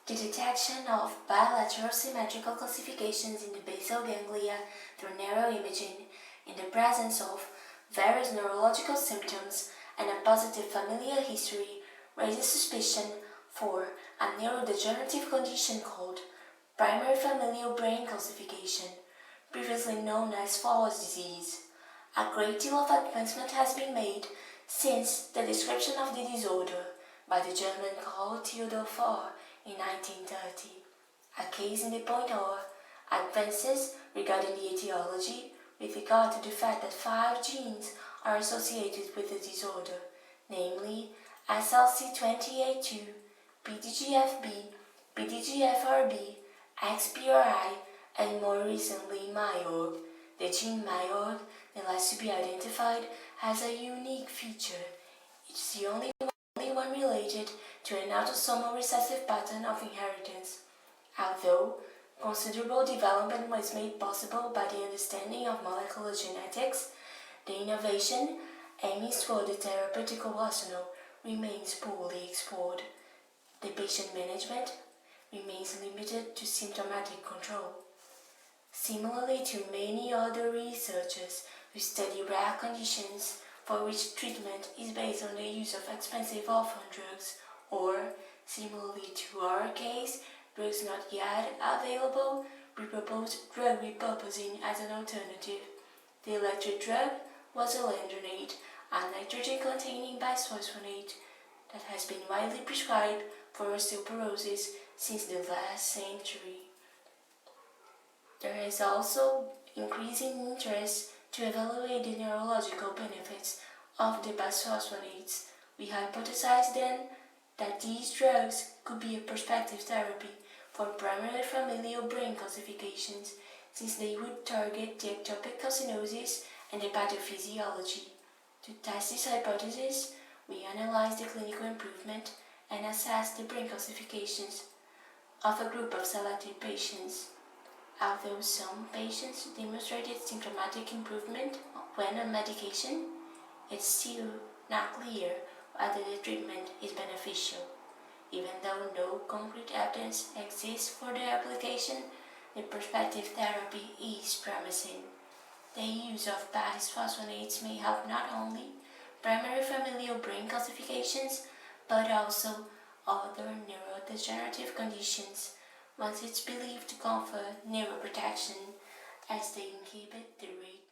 The detection of bilateral symmetrical calcifications in the basal ganglia through neuroimaging in the presence of various neurological symptoms and a positive familial history raises suspicion for a neurodegenerative condition called primary familial brain calcification, previously known as Fowler's disease. A great deal of advancement has been made since the description of the disorder by the German Carl Theodor Fahr in 1930. A case in the point are advances regarding the etiology with regard to the fact that 5 genes are associated with the disorder, namely SLC28-2, PDGFB, PDGFRB, XPRI, and more recently MYORG. The gene MYORG, needs to be identified, has a unique feature. It's the only one related to an autosomal recessive pattern of inheritance. Although considerable development was made possible by the understanding of molecular genetics, the innovation aiming toward the therapeutical arsenal remains poorly explored. The patient management remains limited to symptomatic control. Similarly to many other researchers who study rare conditions for which treatment is based on the use of expensive orphan drugs, or, similarly to our case, drugs not yet available, we propose drug repurposing as an alternative. The electric drug was ALENDRONATE, a nitrogen-containing bisphosphonate that has been widely prescribed for osteoporosis since the last century. There is also increasing interest to evaluate the neurological benefits of the bisphosphonates. We hypothesized then that these drugs could be a prospective therapy for primary familial brain calcifications, since they would target the ectopic calcinosis and the pathophysiology. To test this hypothesis, we analyzed the clinical improvement and assessed the brain calcifications of a group of selected patients. Although some patients demonstrated symptomatic improvement when on medication, it's still not clear whether the treatment is beneficial. Even though no concrete evidence exists for their application, the prospective therapy is promising. The use of bisphosphonates may help not only primary familial brain calcifications, but also other neurodegenerative conditions, once it's believed to confer neuroprotection as they inhibit the rate